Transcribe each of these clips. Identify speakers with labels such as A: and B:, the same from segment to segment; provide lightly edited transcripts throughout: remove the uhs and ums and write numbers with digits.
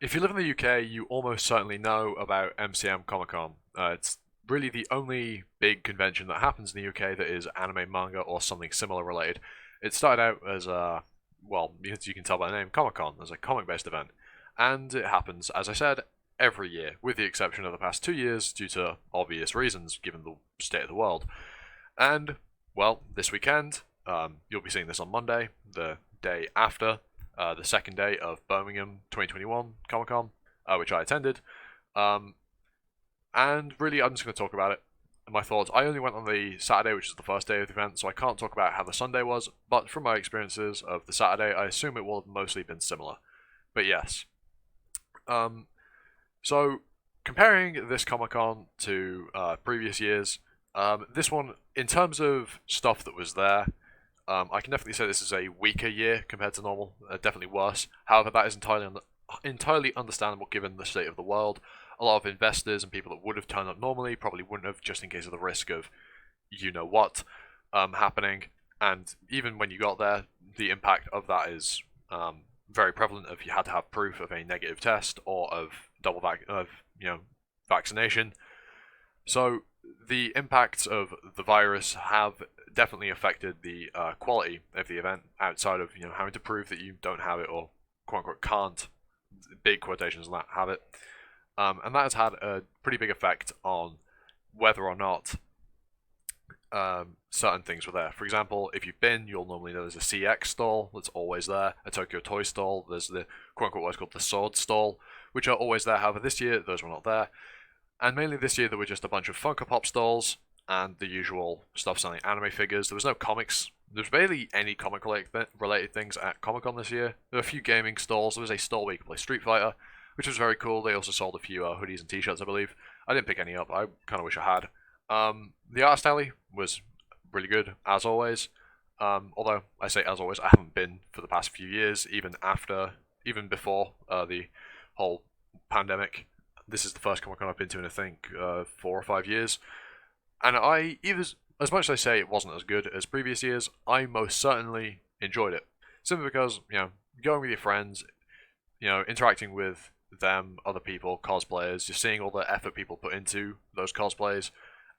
A: If you live in the UK, you almost certainly know about MCM Comicon. It's really the only big convention that happens in the UK that is anime, manga, or something similar related. It started out as a, well, as you can tell by the name, Comic Con, as a comic based event. And it happens, as I said, every year, with the exception of the past 2 years due to obvious reasons given the state of the world. And, well, this weekend, you'll be seeing this on Monday, the day after the second day of Birmingham 2021 Comic Con, which I attended. Um, and really, I'm just going to talk about it. My thoughts. I only went on the Saturday, which is the first day of the event, so I can't talk about how the Sunday was. But from my experiences of the Saturday, I assume it will have mostly been similar. But yes. Um, so comparing this Comic Con to previous years, this one, in terms of stuff that was there, I can definitely say this is a weaker year compared to normal. Definitely worse. However, that is entirely understandable given the state of the world. A lot of investors and people that would have turned up normally probably wouldn't have, just in case of the risk of you know what happening. And even when you got there, the impact of that is very prevalent. If you had to have proof of a negative test or of vaccination, so the impacts of the virus have definitely affected the quality of the event outside of having to prove that you don't have it or quote unquote can't, big quotations on that, have it. And that has had a pretty big effect on whether or not certain things were there. For example, if you've been, you'll normally know there's a CX stall that's always there, a Tokyo Toy stall, there's the quote unquote what's called the Sword stall, which are always there. However, this year those were not there. And mainly this year there were just a bunch of Funko Pop stalls and the usual stuff selling anime figures. There was no comics. There was barely any comic related things at Comic Con this year. There were a few gaming stalls. There was a stall where you could play Street Fighter, which was very cool. They also sold a few hoodies and t-shirts, I believe. I didn't pick any up. I kind of wish I had. The art alley was really good, as always. Although, I say as always, I haven't been for the past few years, even before the whole pandemic. This is the first Comic Con I've been to in I think 4 or 5 years, and as much as I say it wasn't as good as previous years, I most certainly enjoyed it. Simply because going with your friends, interacting with them, other people, cosplayers, just seeing all the effort people put into those cosplays,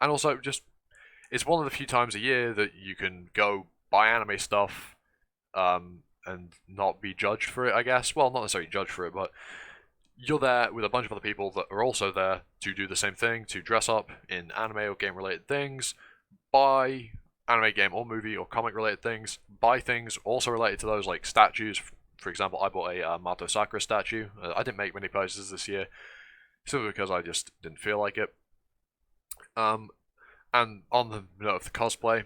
A: and also just it's one of the few times a year that you can go buy anime stuff, and not be judged for it. I guess. Well, not necessarily judged for it, but you're there with a bunch of other people that are also there to do the same thing, to dress up in anime or game related things, buy anime, game, or movie or comic related things, buy things also related to those, like statues. For example, I bought a Mato Sakura statue. I didn't make many purchases this year, simply because I just didn't feel like it. Um, and on the note of the cosplay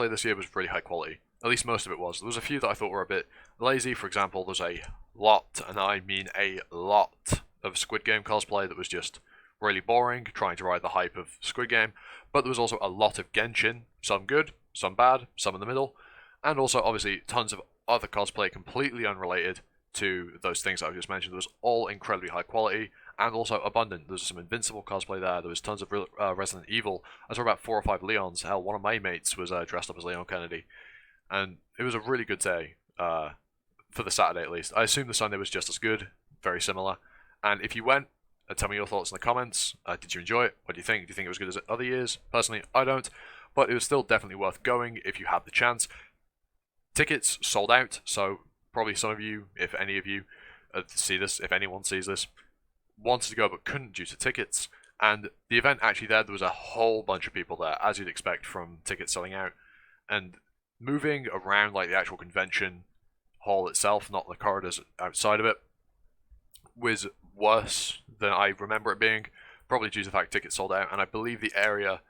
A: this year was really high quality. At least most of it was. There was a few that I thought were a bit lazy. For example, there's a lot, and I mean a lot, of Squid Game cosplay that was just really boring, trying to ride the hype of Squid Game. But there was also a lot of Genshin, some good, some bad, some in the middle, and also obviously tons of other cosplay completely unrelated to those things that I just mentioned. It was all incredibly high quality and also abundant. There was some Invincible cosplay there. There was tons of Resident Evil. I saw about 4 or 5 Leons. Hell, one of my mates was dressed up as Leon Kennedy, and it was a really good day for the Saturday at least. I assume the Sunday was just as good, very similar. And if you went, tell me your thoughts in the comments. Did you enjoy it? What do you think? Do you think it was good as other years? Personally, I don't, but it was still definitely worth going if you had the chance. Tickets sold out, so probably some of you, if any of you see this, if anyone sees this, wanted to go but couldn't due to tickets. And the event actually there was a whole bunch of people there, as you'd expect from tickets selling out. And moving around like the actual convention hall itself, not the corridors outside of it, was worse than I remember it being, probably due to the fact tickets sold out. And I believe the area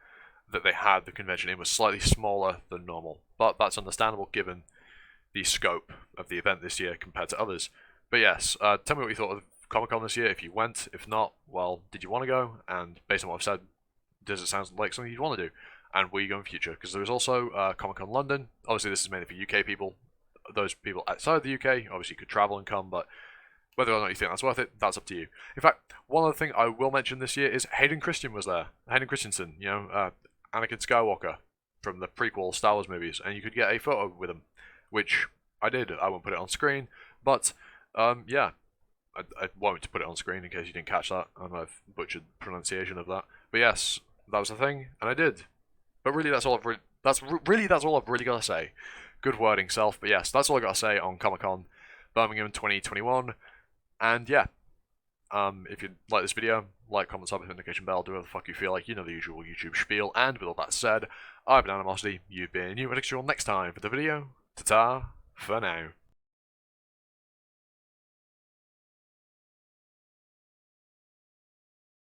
A: that they had the convention in was slightly smaller than normal, but that's understandable given the scope of the event this year compared to others. But yes, tell me what you thought of Comic Con this year. If you went, if not, well, did you want to go? And based on what I've said, does it sound like something you'd want to do? And will you go in future? Because there is also Comic Con London. Obviously, this is mainly for UK people. Those people outside the UK obviously could travel and come, but whether or not you think that's worth it, that's up to you. In fact, one other thing I will mention this year is Hayden Christian was there. Hayden Christensen, Anakin Skywalker from the prequel Star Wars movies, and you could get a photo with him, which I did. I won't put it on screen, but yeah, I won't put it on screen in case you didn't catch that, and I've butchered pronunciation of that. But yes, that was the thing, and I did. But really, that's all I've that's all I've really got to say. Good wording, self. But yes, that's all I got to say on Comicon Birmingham 2021. And yeah, if you like this video, like, comment, sub, hit the notification bell, do whatever the fuck you feel like. You know the usual YouTube spiel. And with all that said, I've been Animosity. You've been you. I'll next time for the video. Ta-ta for now.